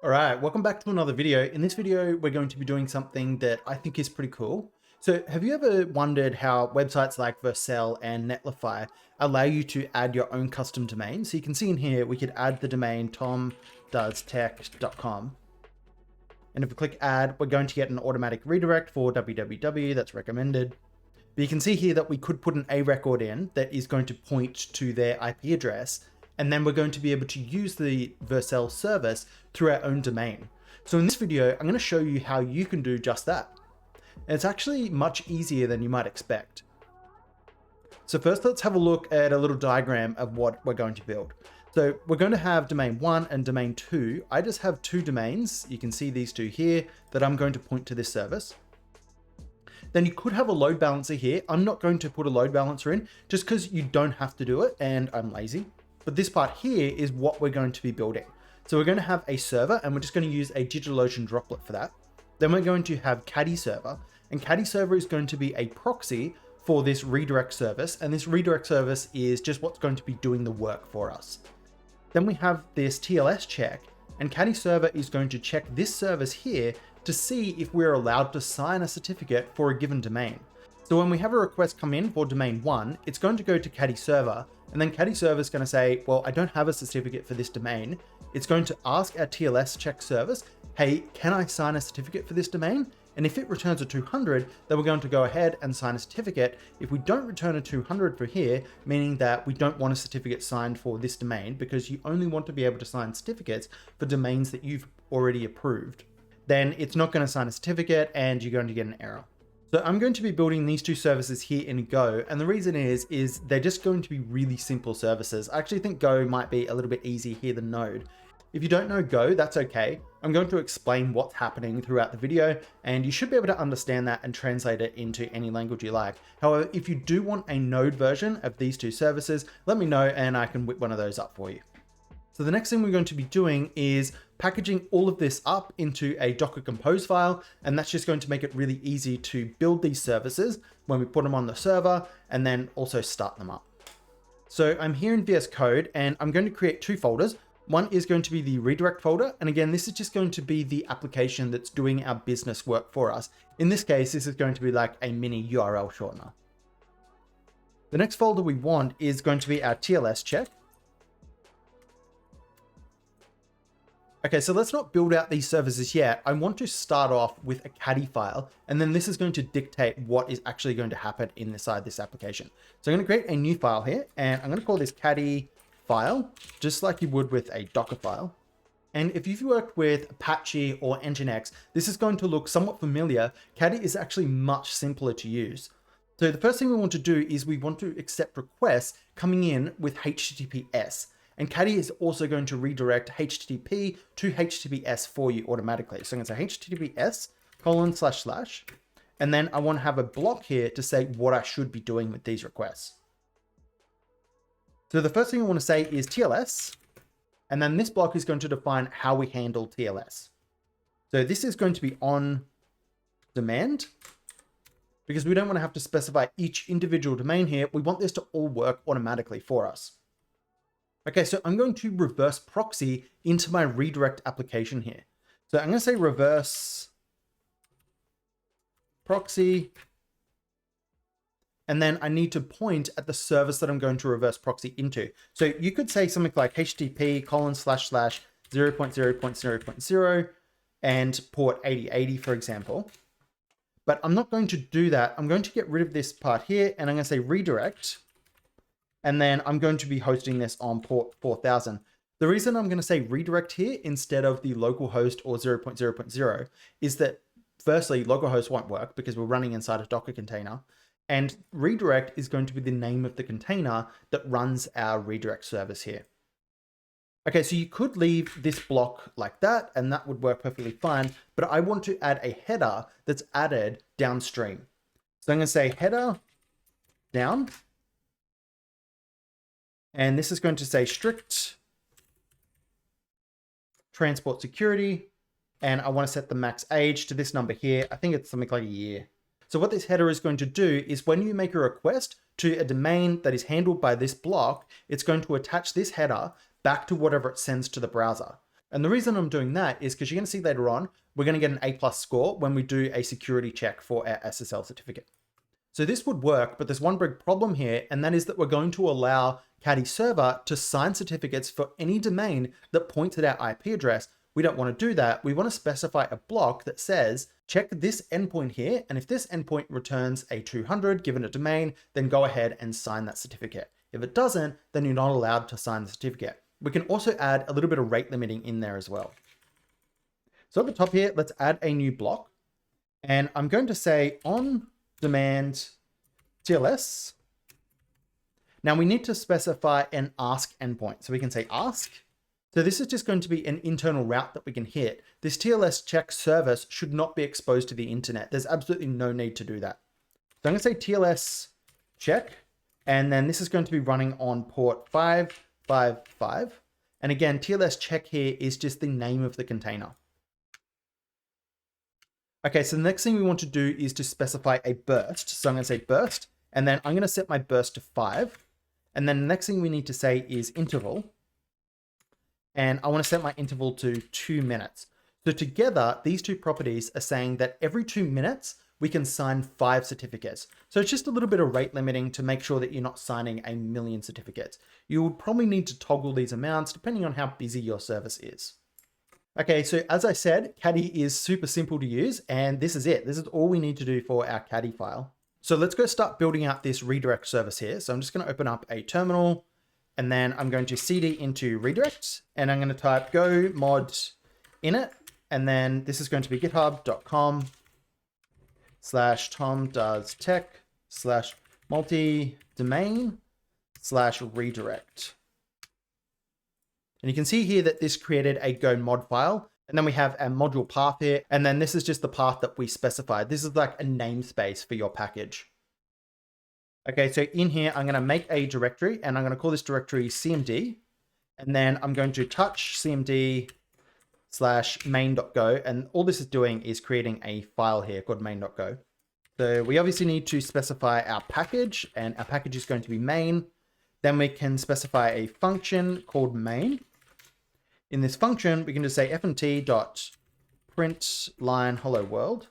All right, welcome back to another video. In this video, we're going to be doing something that I think is pretty cool. So have you ever wondered how websites like Vercel and Netlify allow you to add your own custom domain? So you can see in here, we could add the domain tomdoestech.com. And if we click add, we're going to get an automatic redirect for www that's recommended. But you can see here that we could put an A record in that is going to point to their IP address. And then we're going to be able to use the Vercel service through our own domain. So in this video, I'm going to show you how you can do just that. And it's actually much easier than you might expect. So first, let's have a look at a little diagram of what we're going to build. So we're going to have domain 1 and domain 2. I just have two domains. You can see these two here that I'm going to point to this service. Then you could have a load balancer here. I'm not going to put a load balancer in just because you don't have to do it and I'm lazy. But this part here is what we're going to be building. So we're going to have a server and we're just going to use a DigitalOcean droplet for that. Then we're going to have Caddy Server, and Caddy Server is going to be a proxy for this redirect service. And this redirect service is just what's going to be doing the work for us. Then we have this TLS check, and Caddy Server is going to check this service here to see if we're allowed to sign a certificate for a given domain. So when we have a request come in for domain 1, it's going to go to Caddy Server, and then Caddy Server is going to say, well, I don't have a certificate for this domain. It's going to ask our TLS check service, hey, can I sign a certificate for this domain? And if it returns a 200, then we're going to go ahead and sign a certificate. If we don't return a 200 for here, meaning that we don't want a certificate signed for this domain because you only want to be able to sign certificates for domains that you've already approved, then it's not going to sign a certificate and you're going to get an error. So I'm going to be building these two services here in Go. And the reason is they're just going to be really simple services. I actually think Go might be a little bit easier here than Node. If you don't know Go, that's okay. I'm going to explain what's happening throughout the video, and you should be able to understand that and translate it into any language you like. However, if you do want a Node version of these two services, let me know and I can whip one of those up for you. So the next thing we're going to be doing is packaging all of this up into a Docker Compose file, and that's just going to make it really easy to build these services when we put them on the server and then also start them up. So I'm here in VS Code and I'm going to create two folders. One is going to be the redirect folder. And again, this is just going to be the application that's doing our business work for us. In this case, this is going to be like a mini URL shortener. The next folder we want is going to be our TLS check. Okay, so let's not build out these services yet. I want to start off with a Caddyfile, and then this is going to dictate what is actually going to happen inside this application. So I'm going to create a new file here, and I'm going to call this Caddyfile, just like you would with a Docker file. And if you've worked with Apache or Nginx, this is going to look somewhat familiar. Caddy is actually much simpler to use. So the first thing we want to do is we want to accept requests coming in with HTTPS. And Caddy is also going to redirect HTTP to HTTPS for you automatically. So I'm going to say HTTPS://, and then I want to have a block here to say what I should be doing with these requests. So the first thing I want to say is TLS, and then this block is going to define how we handle TLS. So this is going to be on demand because we don't want to have to specify each individual domain here. We want this to all work automatically for us. Okay, so I'm going to reverse proxy into my redirect application here. So I'm going to say reverse proxy, and then I need to point at the service that I'm going to reverse proxy into. So you could say something like HTTP://0.0.0.0 and port 8080, for example. But I'm not going to do that. I'm going to get rid of this part here, and I'm going to say redirect. And then I'm going to be hosting this on port 4000. The reason I'm going to say redirect here instead of the localhost or 0.0.0 is that firstly, localhost won't work because we're running inside a Docker container. And redirect is going to be the name of the container that runs our redirect service here. Okay, so you could leave this block like that, and that would work perfectly fine. But I want to add a header that's added downstream. So I'm going to say header down. And this is going to say strict transport security. And I want to set the max age to this number here. I think it's something like a year. So what this header is going to do is when you make a request to a domain that is handled by this block, it's going to attach this header back to whatever it sends to the browser. And the reason I'm doing that is because you're going to see later on, we're going to get an A+ score when we do a security check for our SSL certificate. So this would work, but there's one big problem here, and that is that we're going to allow Caddy Server to sign certificates for any domain that points at our IP address. We don't want to do that. We want to specify a block that says, check this endpoint here, and if this endpoint returns a 200 given a domain, then go ahead and sign that certificate. If it doesn't, then you're not allowed to sign the certificate. We can also add a little bit of rate limiting in there as well. So at the top here, let's add a new block. And I'm going to say on demand TLS. Now we need to specify an ask endpoint. So we can say ask. So this is just going to be an internal route that we can hit. This TLS check service should not be exposed to the internet. There's absolutely no need to do that. So I'm going to say TLS check. And then this is going to be running on port 555. And again, TLS check here is just the name of the container. Okay, so the next thing we want to do is to specify a burst. So I'm going to say burst, and then I'm going to set my burst to 5. And then the next thing we need to say is interval. And I want to set my interval to 2 minutes. So together, these two properties are saying that every 2 minutes, we can sign 5 certificates. So it's just a little bit of rate limiting to make sure that you're not signing a million certificates. You would probably need to toggle these amounts depending on how busy your service is. Okay, so as I said, Caddy is super simple to use, and this is it. This is all we need to do for our Caddyfile. So let's go start building out this redirect service here. So I'm just going to open up a terminal, and then I'm going to cd into redirect, and I'm going to type go mod init, and then this is going to be github.com/tom-tech/multi-domain/redirect. And you can see here that this created a go mod file. And then we have a module path here. And then this is just the path that we specified. This is like a namespace for your package. Okay, so in here, I'm going to make a directory, and I'm going to call this directory cmd. And then I'm going to touch cmd/main.go. And all this is doing is creating a file here called main.go. So we obviously need to specify our package, and our package is going to be main. Then we can specify a function called main. In this function, we can just say fmt.print line hello world.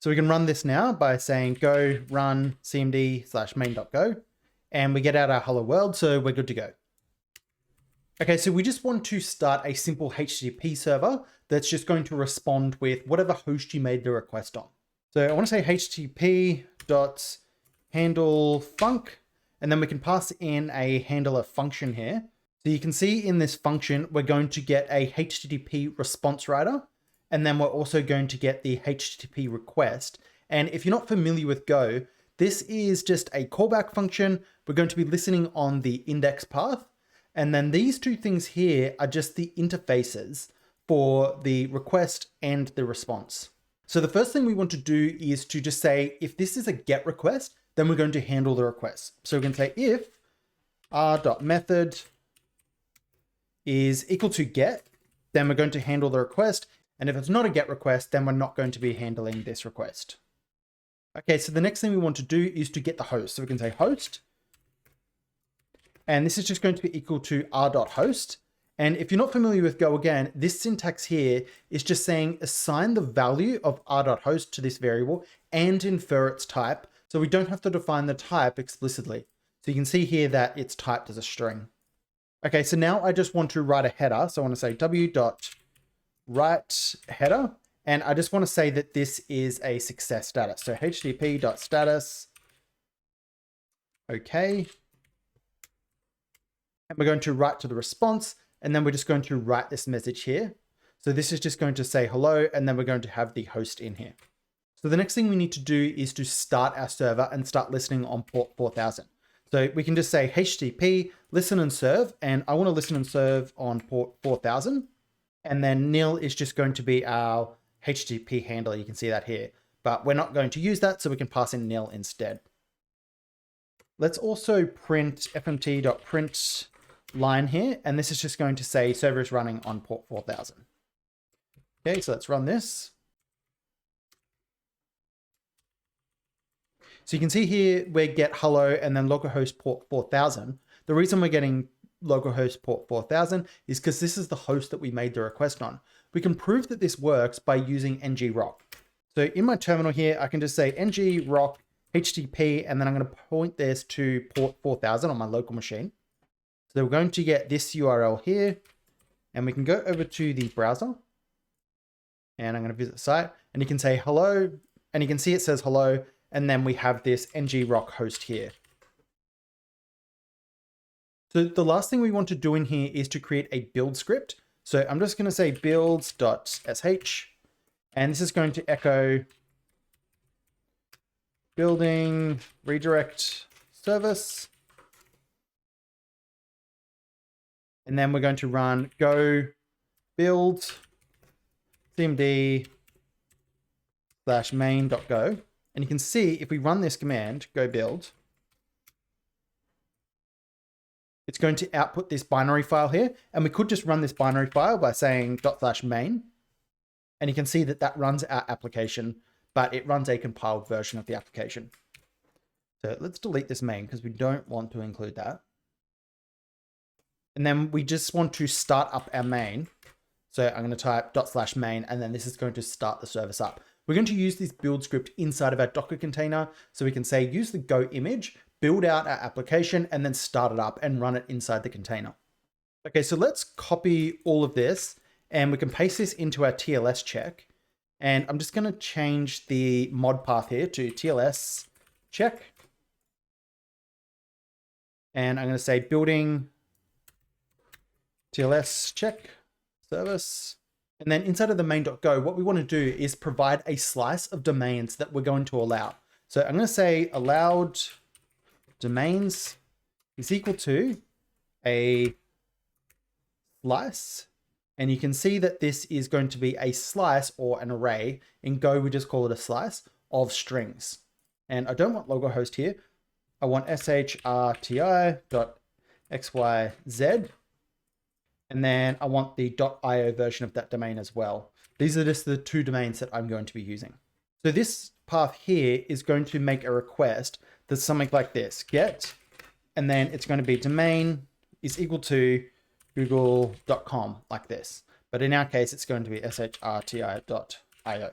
So we can run this now by saying go run cmd/main.go, and we get out our hello world, so we're good to go. Okay, so we just want to start a simple HTTP server that's just going to respond with whatever host you made the request on. So I want to say http.handlefunc, and then we can pass in a handler function here. So you can see in this function, we're going to get a HTTP response writer, and then we're also going to get the HTTP request. And if you're not familiar with Go, this is just a callback function. We're going to be listening on the index path. And then these two things here are just the interfaces for the request and the response. So the first thing we want to do is to just say, if this is a GET request, then we're going to handle the request. So we can say if r.method is equal to get, then we're going to handle the request. And if it's not a GET request, then we're not going to be handling this request. Okay, so the next thing we want to do is to get the host. So we can say host, and this is just going to be equal to r.host. And if you're not familiar with Go again, this syntax here is just saying assign the value of r.host to this variable and infer its type. So we don't have to define the type explicitly. So you can see here that it's typed as a string. Okay, so now I just want to write a header. So I want to say w.write header. And I just want to say that this is a success status. So http.status. Okay. And we're going to write to the response. And then we're just going to write this message here. So this is just going to say hello. And then we're going to have the host in here. So the next thing we need to do is to start our server and start listening on port 4000. So we can just say HTTP listen and serve, and I want to listen and serve on port 4000. And then nil is just going to be our HTTP handler. You can see that here, but we're not going to use that, so we can pass in nil instead. Let's also print fmt.print line here, and this is just going to say server is running on port 4000. Okay, so let's run this. So you can see here, we get hello and then localhost port 4000. The reason we're getting localhost port 4000 is because this is the host that we made the request on. We can prove that this works by using ngrok. So in my terminal here, I can just say ngrok HTTP, and then I'm going to point this to port 4000 on my local machine. So we're going to get this URL here, and we can go over to the browser, and I'm going to visit the site, and you can say hello, and you can see it says hello, and then we have this ngrok host here. So the last thing we want to do in here is to create a build script. So I'm just going to say builds.sh, and this is going to echo building redirect service. And then we're going to run go build cmd/main.go. And you can see if we run this command, go build, it's going to output this binary file here. And we could just run this binary file by saying ./main. And you can see that that runs our application, but it runs a compiled version of the application. So let's delete this main because we don't want to include that. And then we just want to start up our main. So I'm going to type ./main, and then this is going to start the service up. We're going to use this build script inside of our Docker container. So we can say, use the Go image, build out our application, and then start it up and run it inside the container. Okay, so let's copy all of this, and we can paste this into our TLS check. And I'm just going to change the mod path here to TLS check. And I'm going to say building TLS check service. And then inside of the main.go, what we want to do is provide a slice of domains that we're going to allow. So I'm going to say allowed domains is equal to a slice. And you can see that this is going to be a slice or an array. In Go, we just call it a slice of strings. And I don't want localhost here. I want shrti.xyz. And then I want the .io version of that domain as well. These are just the two domains that I'm going to be using. So this path here is going to make a request that's something like this, get, and then it's going to be domain is equal to google.com like this. But in our case, it's going to be shrti.io. So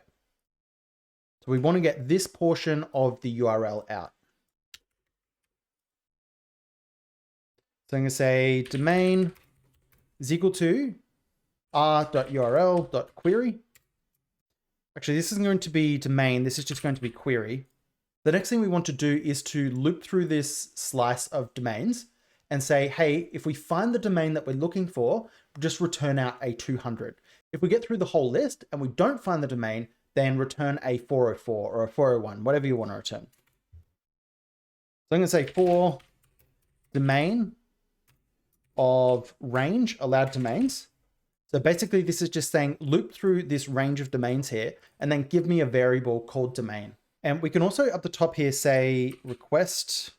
we want to get this portion of the URL out. So I'm going to say domain is equal to r.url.query. Actually, this isn't going to be domain. This is just going to be query. The next thing we want to do is to loop through this slice of domains and say, hey, if we find the domain that we're looking for, just return out a 200. If we get through the whole list and we don't find the domain, then return a 404 or a 401, whatever you want to return. So I'm going to say for domain of range allowed domains. So basically this is just saying loop through this range of domains here and then give me a variable called domain. And we can also up the top here say request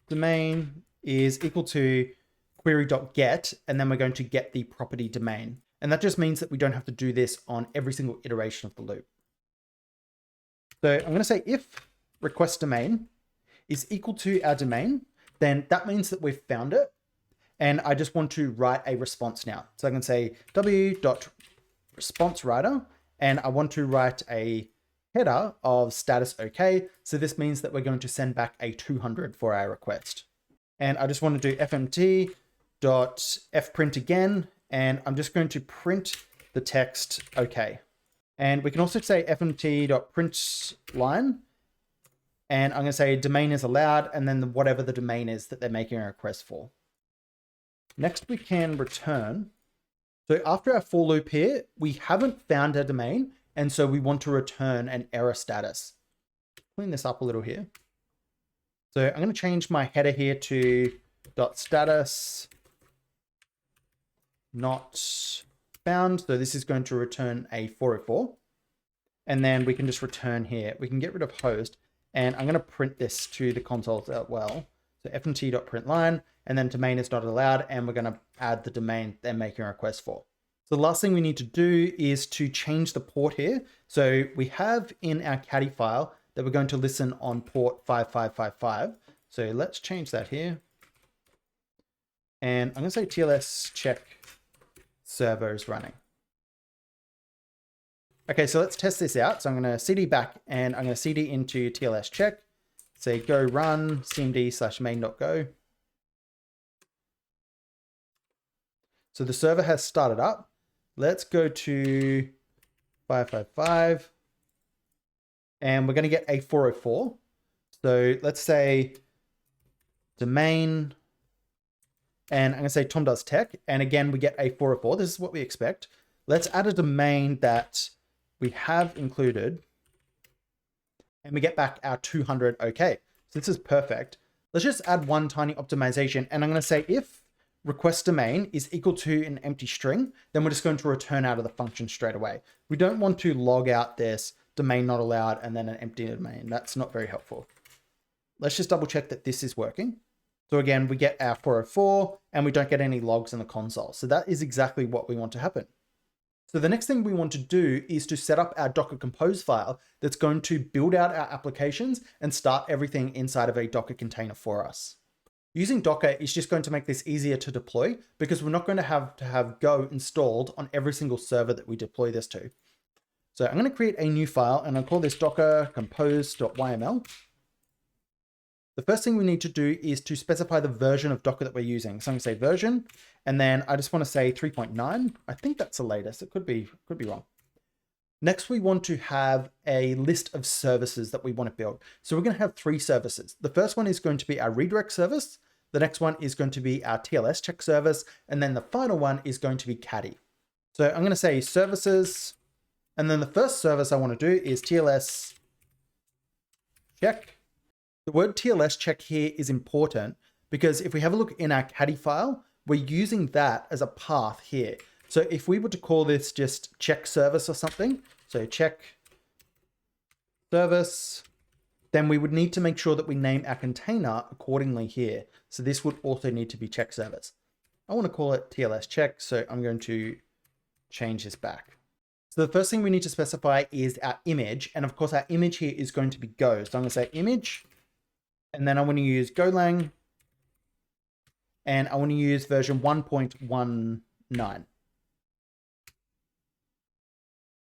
domain is equal to query.get, and then we're going to get the property domain. And that just means that we don't have to do this on every single iteration of the loop. So I'm going to say if request domain is equal to our domain, then that means that we've found it. And I just want to write a response now. So I can say w.responseWriter, and I want to write a header of status okay. So this means that we're going to send back a 200 for our request. And I just want to do fmt.fprint again, and I'm just going to print the text okay. And we can also say fmt.println, and I'm going to say domain is allowed, and then whatever the domain is that they're making a request for. Next, we can return. So after our for loop here, we haven't found our domain, and so we want to return an error status. Clean this up a little here. So I'm going to change my header here to .status not found. So this is going to return a 404. And then we can just return here. We can get rid of host, and I'm going to print this to the console as well. So fmt.println, and then domain is not allowed, and we're going to add the domain they're making a request for. So the last thing we need to do is to change the port here. So we have in our Caddyfile that we're going to listen on port 5555. So let's change that here. And I'm going to say TLS check server is running. Okay, so let's test this out. So I'm going to cd back and I'm going to cd into TLS check. Say go run cmd/main.go. So the server has started up. Let's go to 555 and we're going to get a 404. So let's say domain, and I'm going to say Tom does tech. And again, we get a 404. This is what we expect. Let's add a domain that we have included and we get back our 200. Okay, so this is perfect. Let's just add one tiny optimization. And I'm going to say if request domain is equal to an empty string, then we're just going to return out of the function straight away. We don't want to log out this domain not allowed and then an empty domain. That's not very helpful. Let's just double check that this is working. So again, we get our 404 and we don't get any logs in the console. So that is exactly what we want to happen. So the next thing we want to do is to set up our Docker Compose file that's going to build out our applications and start everything inside of a Docker container for us. Using Docker is just going to make this easier to deploy because we're not going to have Go installed on every single server that we deploy this to. So I'm going to create a new file and I'll call this docker compose.yml. The first thing we need to do is to specify the version of Docker that we're using. So I'm going to say version, and then I just want to say 3.9. I think that's the latest. It could be wrong. Next, we want to have a list of services that we want to build. So we're going to have 3 services. The first one is going to be our redirect service. The next one is going to be our TLS check service. And then the final one is going to be Caddy. So I'm going to say services. And then the first service I want to do is TLS check. The word TLS check here is important because if we have a look in our Caddyfile, we're using that as a path here. So if we were to call this just check service or something, so check service, then we would need to make sure that we name our container accordingly here. So this would also need to be check service. I want to call it TLS check, so I'm going to change this back. So the first thing we need to specify is our image. And of course, our image here is going to be Go. So I'm going to say image. And then I want to use Golang, and I want to use version 1.19.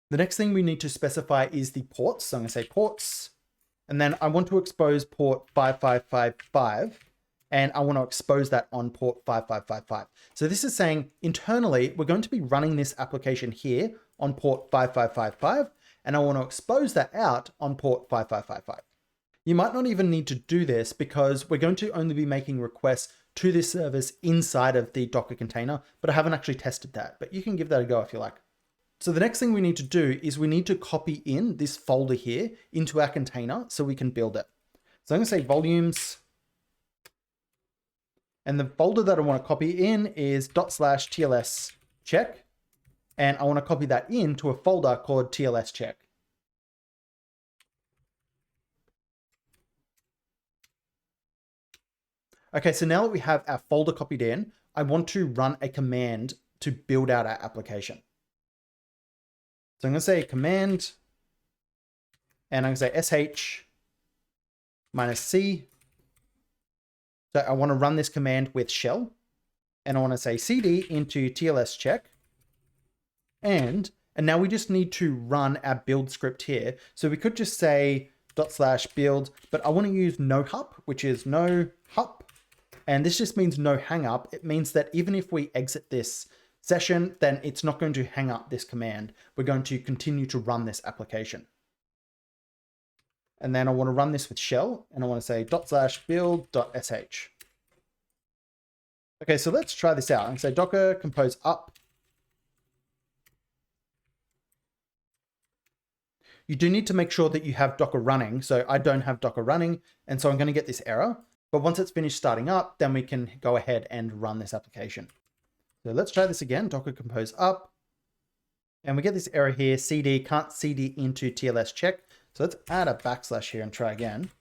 The next thing we need to specify is the ports. So I'm going to say ports, and then I want to expose port 5555, and I want to expose that on port 5555. So this is saying internally, we're going to be running this application here on port 5555, and I want to expose that out on port 5555. You might not even need to do this because we're going to only be making requests to this service inside of the Docker container, but I haven't actually tested that, but you can give that a go if you like. So the next thing we need to do is we need to copy in this folder here into our container so we can build it. So I'm going to say volumes, and the folder that I want to copy in is /TLS check, and I want to copy that into a folder called TLS check. Okay, so now that we have our folder copied in, I want to run a command to build out our application. So I'm going to say command, and I'm going to say sh -c. So I want to run this command with shell, and I want to say cd into TLS check. And now we just need to run our build script here. So we could just say /build, but I want to use no hup, which is no hup. And this just means no hang up. It means that even if we exit this session, then it's not going to hang up this command. We're going to continue to run this application. And then I want to run this with shell, and I want to say /build.sh. Okay, so let's try this out. I'm going to say docker compose up. You do need to make sure that you have Docker running. So I don't have Docker running, and so I'm going to get this error. But once it's finished starting up, then we can go ahead and run this application. So let's try this again, docker compose up. And we get this error here, cd can't cd into TLS check. So let's add a / here and try again.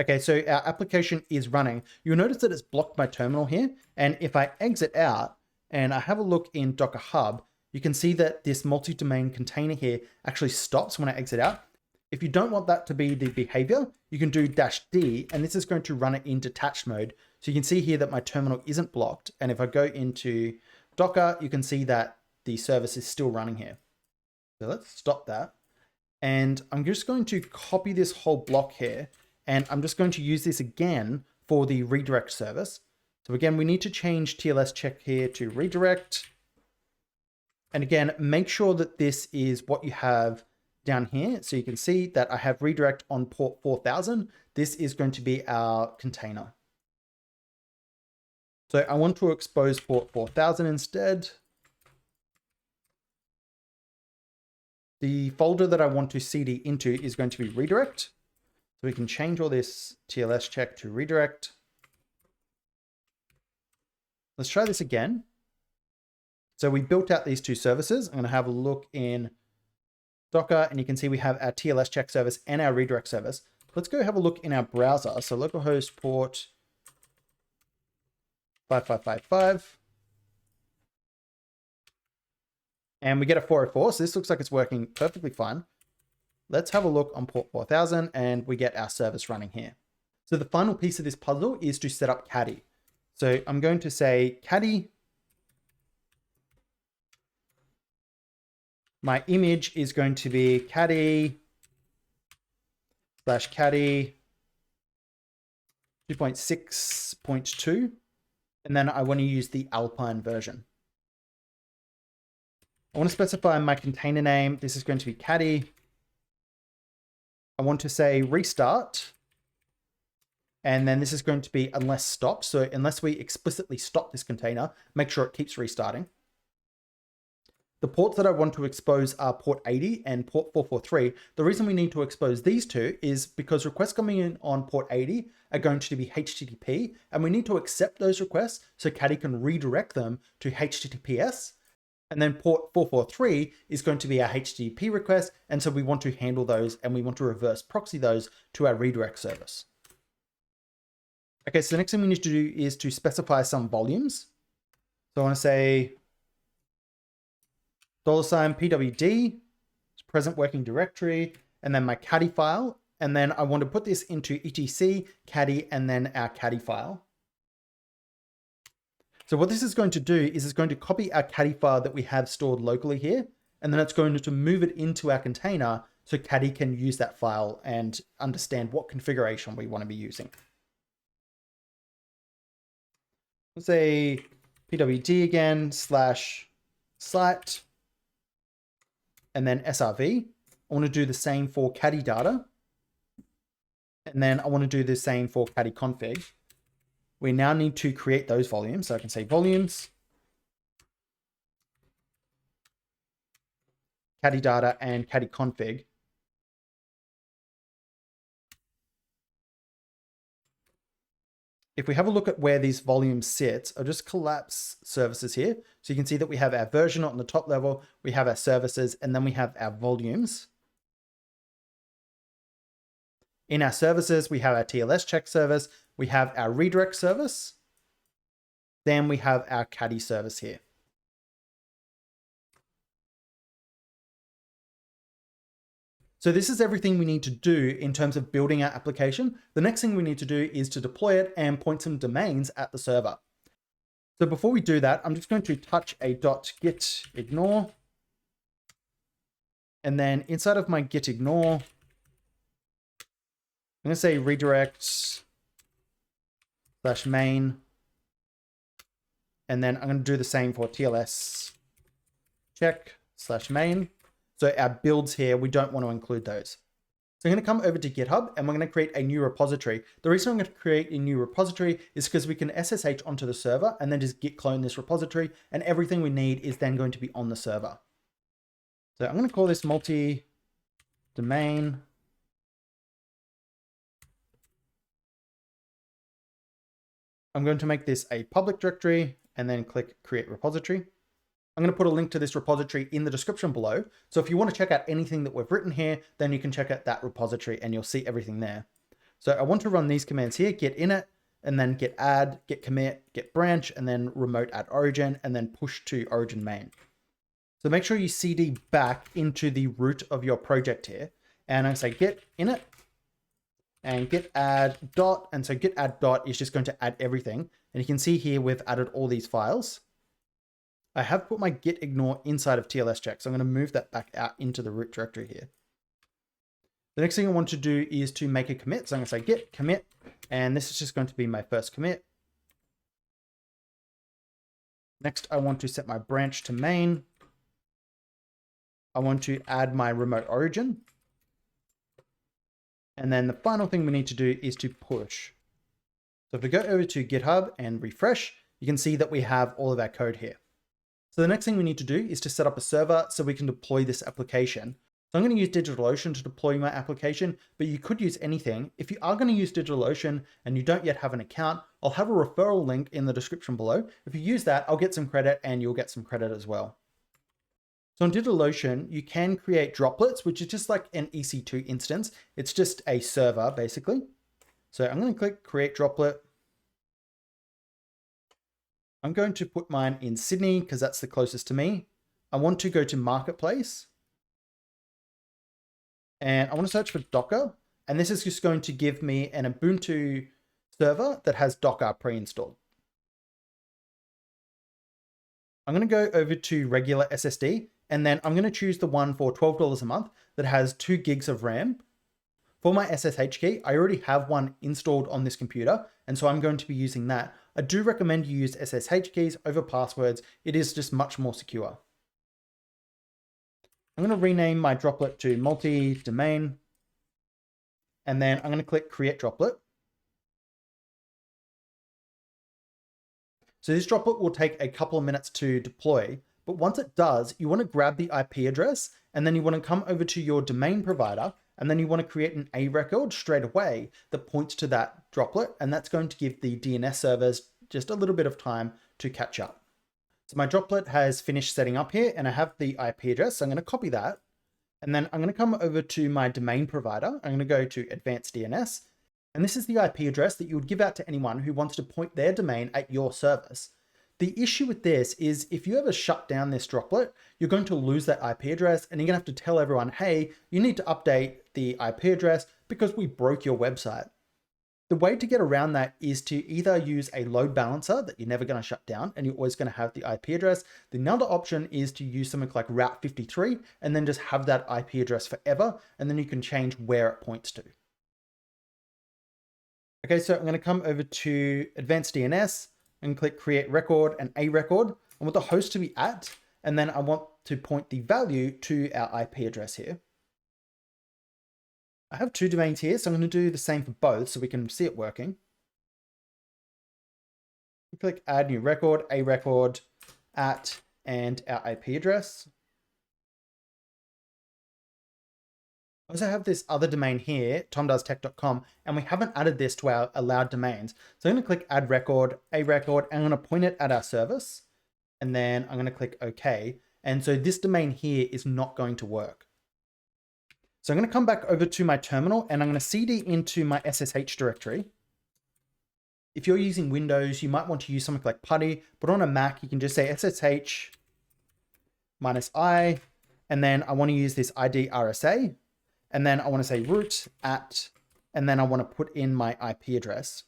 Okay, so our application is running. You'll notice that it's blocked my terminal here. And if I exit out and I have a look in Docker Hub, you can see that this multi-domain container here actually stops when I exit out. If you don't want that to be the behavior, you can do -D, and this is going to run it in detached mode. So you can see here that my terminal isn't blocked. And if I go into Docker, you can see that the service is still running here. So let's stop that. And I'm just going to copy this whole block here. And I'm just going to use this again for the redirect service. So again, we need to change TLS check here to redirect. And again, make sure that this is what you have down here. So you can see that I have redirect on port 4000. This is going to be our container. So I want to expose port 4000 instead. The folder that I want to CD into is going to be redirect. So we can change all this TLS check to redirect. Let's try this again. So we built out these two services. I'm going to have a look in Docker, and you can see we have our TLS check service and our redirect service. Let's go have a look in our browser. So localhost port 5555. And we get a 404. So this looks like it's working perfectly fine. Let's have a look on port 4000 and we get our service running here. So the final piece of this puzzle is to set up Caddy. So I'm going to say Caddy. My image is going to be Caddy /Caddy 2.6.2. And then I want to use the Alpine version. I want to specify my container name. This is going to be Caddy. I want to say restart. And then this is going to be unless stopped. So unless we explicitly stop this container, make sure it keeps restarting. The ports that I want to expose are port 80 and port 443. The reason we need to expose these two is because requests coming in on port 80 are going to be HTTP, and we need to accept those requests so Caddy can redirect them to HTTPS. And then port 443 is going to be our HTTP request, and so we want to handle those and we want to reverse proxy those to our redirect service. Okay, so the next thing we need to do is to specify some volumes. So I want to say $pwd, present working directory, and then my Caddyfile. And then I want to put this into etc caddy and then our Caddyfile. So what this is going to do is it's going to copy our Caddyfile that we have stored locally here, and then it's going to move it into our container so Caddy can use that file and understand what configuration we want to be using. Let's say pwd again /site. And then SRV. I want to do the same for Caddy data. And then I want to do the same for Caddy config. We now need to create those volumes. So I can say volumes, Caddy data and Caddy config. If we have a look at where these volumes sit, I'll just collapse services here. So you can see that we have our version on the top level, we have our services, and then we have our volumes. In our services, we have our TLS check service, we have our redirect service, then we have our Caddy service here. So this is everything we need to do in terms of building our application. The next thing we need to do is to deploy it and point some domains at the server. So before we do that, I'm just going to touch a .git ignore. And then inside of my git ignore, I'm going to say redirect /main. And then I'm going to do the same for TLS check /main. So our builds here, we don't want to include those. So I'm going to come over to GitHub and we're going to create a new repository. The reason I'm going to create a new repository is because we can SSH onto the server and then just git clone this repository, and everything we need is then going to be on the server. So I'm going to call this multi-domain. I'm going to make this a public directory and then click create repository. I'm going to put a link to this repository in the description below. So if you want to check out anything that we've written here, then you can check out that repository and you'll see everything there. So I want to run these commands here, git init, and then git add, git commit, git branch, and then remote at origin, and then push to origin main. So make sure you CD back into the root of your project here. And I say git init and git add dot. And so git add dot is just going to add everything. And you can see here, we've added all these files. I have put my git ignore inside of TLS check. So I'm going to move that back out into the root directory here. The next thing I want to do is to make a commit. So I'm going to say git commit, and this is just going to be my first commit. Next, I want to set my branch to main. I want to add my remote origin. And then the final thing we need to do is to push. So if we go over to GitHub and refresh, you can see that we have all of our code here. So the next thing we need to do is to set up a server so we can deploy this application. So I'm going to use DigitalOcean to deploy my application, but you could use anything. If you are going to use DigitalOcean and you don't yet have an account, I'll have a referral link in the description below. If you use that, I'll get some credit and you'll get some credit as well. So on DigitalOcean, you can create droplets, which is just like an EC2 instance. It's just a server, basically. So I'm going to click create droplet. I'm going to put mine in Sydney because that's the closest to me. I want to go to Marketplace. And I want to search for Docker. And this is just going to give me an Ubuntu server that has Docker pre-installed. I'm going to go over to regular SSD, and then I'm going to choose the one for $12 a month that has 2 gigs of RAM. For my SSH key, I already have one installed on this computer, and so I'm going to be using that. I do recommend you use SSH keys over passwords. It is just much more secure. I'm going to rename my droplet to multi-domain, and then I'm going to click create droplet. So this droplet will take a couple of minutes to deploy, but once it does, you want to grab the IP address, and then you want to come over to your domain provider, and then you want to create an A record straight away that points to that droplet, and that's going to give the DNS servers just a little bit of time to catch up. So my droplet has finished setting up here, and I have the IP address, so I'm going to copy that, and then I'm going to come over to my domain provider. I'm going to go to Advanced DNS, and this is the IP address that you would give out to anyone who wants to point their domain at your service. The issue with this is if you ever shut down this droplet, you're going to lose that IP address, and you're going to have to tell everyone, hey, you need to update the IP address because we broke your website. The way to get around that is to either use a load balancer that you're never going to shut down and you're always going to have the IP address. The other option is to use something like Route 53 and then just have that IP address forever, and then you can change where it points to. Okay, so I'm going to come over to Advanced DNS and click create record and a record. I want the host to be at, and then I want to point the value to our IP address here. I have 2 domains here, so I'm going to do the same for both so we can see it working. Click add new record, a record, at, and our IP address. I also have this other domain here, tomdostech.com, and we haven't added this to our allowed domains. So I'm going to click add record, a record, and I'm going to point it at our service. And then I'm going to click OK. And so this domain here is not going to work. So I'm going to come back over to my terminal, and I'm going to cd into my SSH directory. If you're using Windows, you might want to use something like PuTTY, but on a Mac, you can just say SSH -i, and then I want to use this ID RSA. And then I want to say root at, and then I want to put in my IP address.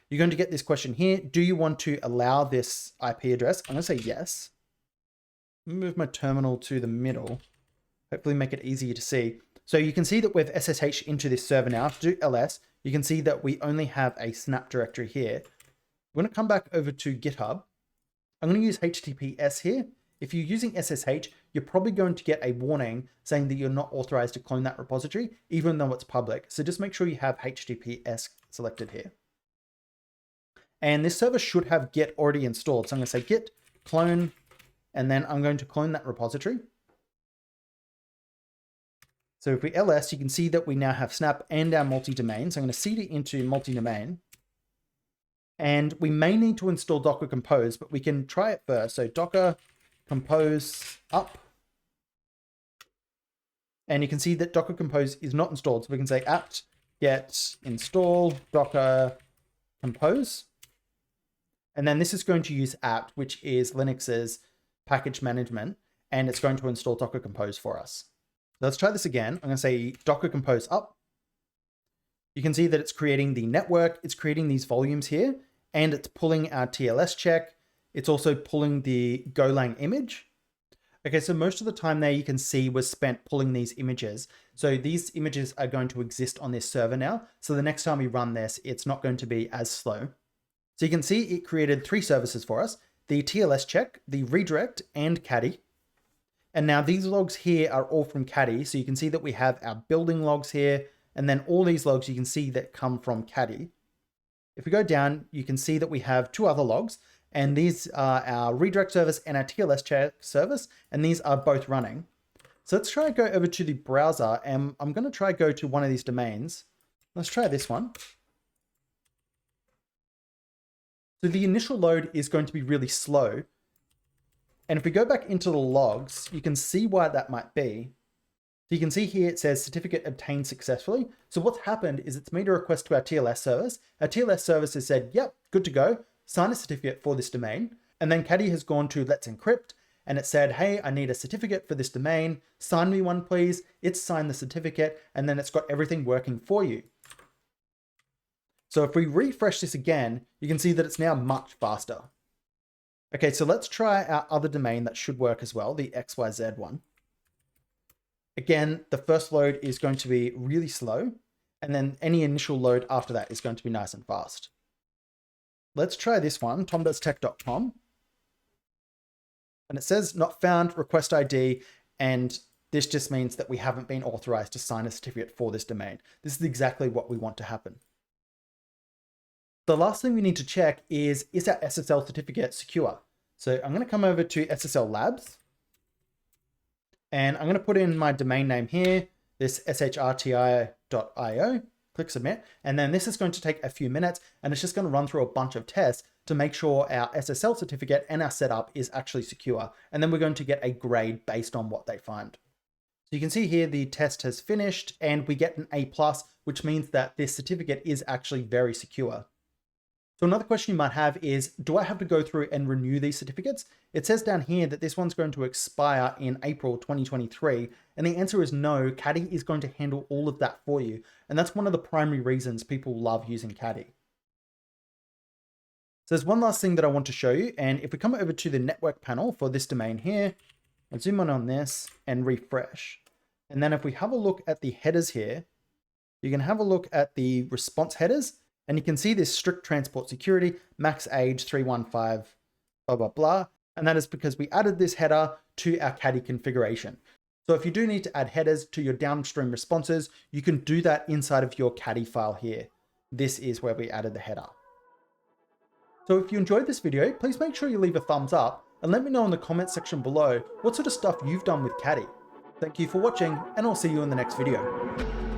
You're going to get this question here. Do you want to allow this IP address? I'm going to say yes. Move my terminal to the middle. Hopefully make it easier to see. So you can see that we've SSH into this server now. To do ls, you can see that we only have a snap directory here. We're going to come back over to GitHub. I'm going to use HTTPS here. If you're using SSH, you're probably going to get a warning saying that you're not authorized to clone that repository, even though it's public. So just make sure you have HTTPS selected here. And this server should have Git already installed. So I'm going to say Git clone, and then I'm going to clone that repository. So if we ls, you can see that we now have snap and our multi-domain. So I'm going to cd into multi-domain. And we may need to install Docker Compose, but we can try it first. So Docker Compose up. And you can see that Docker Compose is not installed. So we can say apt get install Docker Compose. And then this is going to use apt, which is Linux's package management, and it's going to install Docker Compose for us. Let's try this again. I'm going to say Docker Compose up. You can see that it's creating the network, it's creating these volumes here, and it's pulling our TLS check. It's also pulling the Golang image. Okay, so most of the time there you can see was spent pulling these images. So these images are going to exist on this server now. So the next time we run this, it's not going to be as slow. So you can see it created 3 services for us, the TLS check, the redirect, and Caddy. And now these logs here are all from Caddy. So you can see that we have our building logs here, and then all these logs you can see that come from Caddy. If we go down, you can see that we have 2 other logs, and these are our redirect service and our TLS check service, and these are both running. So let's try and go over to the browser, and I'm going to try go to one of these domains. Let's try this one. So the initial load is going to be really slow. And if we go back into the logs, you can see why that might be. So you can see here it says certificate obtained successfully. So what's happened is it's made a request to our TLS service. Our TLS service has said, yep, good to go. Sign a certificate for this domain. And then Caddy has gone to Let's Encrypt, and it said, hey, I need a certificate for this domain. Sign me one, please. It's signed the certificate, and then it's got everything working for you. So if we refresh this again, you can see that it's now much faster. Okay, so let's try our other domain that should work as well, the XYZ one. Again, the first load is going to be really slow, and then any initial load after that is going to be nice and fast. Let's try this one, tom.tech.com. And it says not found, request ID, and this just means that we haven't been authorized to sign a certificate for this domain. This is exactly what we want to happen. The last thing we need to check is our SSL certificate secure? So I'm going to come over to SSL Labs, and I'm going to put in my domain name here, this shrti.io. Click submit, and then this is going to take a few minutes, and it's just going to run through a bunch of tests to make sure our SSL certificate and our setup is actually secure. And then we're going to get a grade based on what they find. So you can see here the test has finished, and we get an A+, which means that this certificate is actually very secure. So another question you might have is, do I have to go through and renew these certificates? It says down here that this one's going to expire in April 2023. And the answer is no, Caddy is going to handle all of that for you. And that's one of the primary reasons people love using Caddy. So there's one last thing that I want to show you. And if we come over to the network panel for this domain here, I'll zoom in on this and refresh. And then if we have a look at the headers here, you can have a look at the response headers. And you can see this strict transport security, max age 315, blah, blah, blah. And that is because we added this header to our Caddy configuration. So if you do need to add headers to your downstream responses, you can do that inside of your Caddyfile here. This is where we added the header. So if you enjoyed this video, please make sure you leave a thumbs up and let me know in the comment section below what sort of stuff you've done with Caddy. Thank you for watching, and I'll see you in the next video.